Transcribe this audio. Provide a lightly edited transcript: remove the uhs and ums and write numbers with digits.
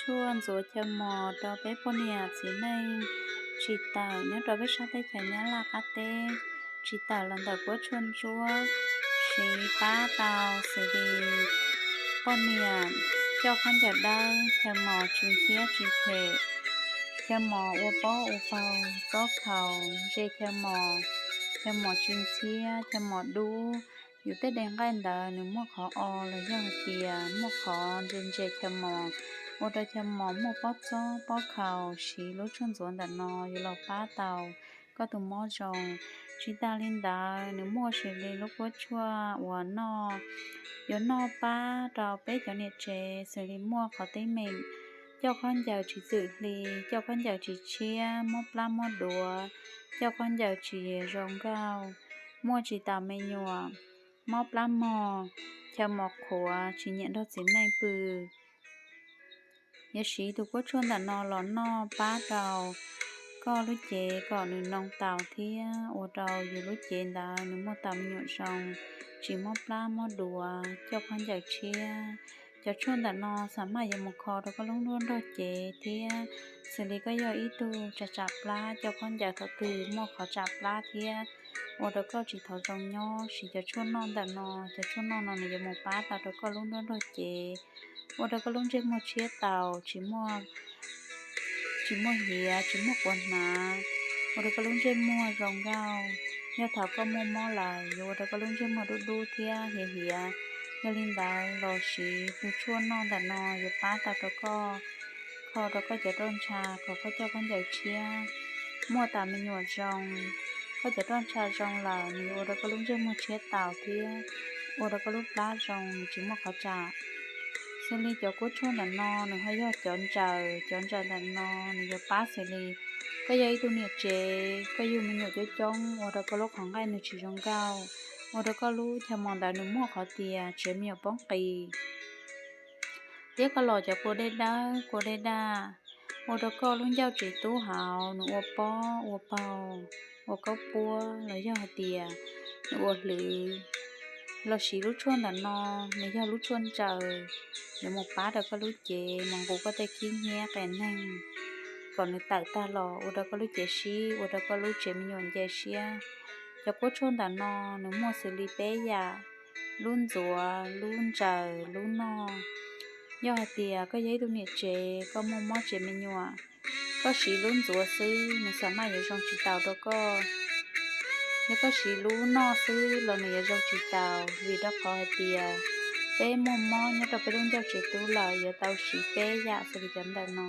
chuan rồi cho mò đó bé ponia chỉ nên chỉ tao nhớ đó bé sao tay phải nhớ là cá tê chỉ tao lần đầu của chuan chua chỉ ba tao sẽ đi ponia cho con giờ đang theo mò chuyên xía chuyên thể theo mò ô bó ô phao gió khẩu dây theo mò chuyên xía theo mò đuอยู่แต่แดงกันดาหนึ่งมั่วขออเลยย่างเตียมั่วขอเดินเจชะมอโอดาชะมอมั่วป๊อจ้อป๊อข่าวชีรถชนสวนดันนออยู่หลอกป้าเตาก็ตุ่มมั่วจงชิตาลินดาหนึ่งมั่วเฉลยลูกวัวชัวหัวนอยนอป้าเราเป๊ะเจ้าเนี่ยเจเสรีมั่วขอเต้เมงเจ้าcon giàu chỉ xử lýเจ้าcon giàu chỉ chiaมั่วปลามั่วดัวเจ้าcon giàu chỉ rong gaoมั่วchỉตามไม่หยัวมอปลาหมอแค่หมอกขัวชิ้นเย็นทอดสินในปือยาชีถูกว่าชวนแต่นอหลอนนอป้าเราก็รู้เจก่อนหนึ่งน้องเต่าเที่ยโอเราอยู่รู้เจนดาหนึ่งมอตามหยดซองchỉมอปลาหมอดัวเจ้าพันอยากเชียจะชวนแต่นอสามารถยังมอคอเราก็ลุ้นล้วนรอเจเที่ยสิริก็ย่ออีตูจะจับปลาเจ้าพันอยากถือมอขอจับปลาเที่ย我的个只头中腰，是叫春弄的呢，叫春弄呢，你就莫把它的个弄多节，我的个弄这莫切刀，只莫叶，只莫管拿，我的个弄这莫容高，要头个莫来，我的个弄这莫嘟贴叶，要领导老师不春弄的呢，要把它的个，靠的个叫ต้นชาเขาก็เจ้ากันใหญ่เชียมัวตาไม่หยวดจงก็จะต้องชาจงเหล่านี้โอดก็ลุ้งเจ้ามือเช็ดเต่าเที่ยโอดก็ลุ้งปลาจงจิ้มมะเขาจ่าเสลีจะกู้ช่วงดันนอหนึ่งให้ยอดจอนเจอดันนอหนึ่งจะป้าเสลีก็ยัยตัวเนี่ยเจก็อยู่มันอยู่จงโอดก็ลูกของไก่หนึ่งชีจงเก้าโอดก็รู้ทำมองดาหนึ่งมั่วเขาเตียเชื่อมีอยู่ป้องปีเดี๋ยวก็หล่อจะกูได้ด่าโอดก็ลุ้งเจ้าจีตู้หาวหนึ่งอัวป้ออัวเป่า我搞波了要点，我ลืเราสีรู้ชวนแต่นอไม่ยอรู้ชวนเจอเดี๋ยวหมกป้าเดี๋ยวก็รู้เจมองกูก็ได้คิดแง่กันนั่งก่อนในไต่ตาหล่ออุดก็รู้เจชีอุดก็รู้เจมีหยวนเจเชียจะกูชวนแต่นอหนึ่งมัวสิริเปียรุ่นจัวรุ่นเจอรุ่นนอย่อเตียก็ยัยตัวเนี่ยเจก็มัวเจมีหยวนก็สีลุ้นจัวซื้อหนูสามารถอยู่ตรงจีเตาแล้วก็สีลุ้นนอซื้อเราเนี่ยอยู่ตรงจีเตาวีดอกคอเตียเป้มอมเนี่ยเราไปลุ้นเจ้าจีตู้เราอยู่เตาสีเป้ยาสิริจันดานอ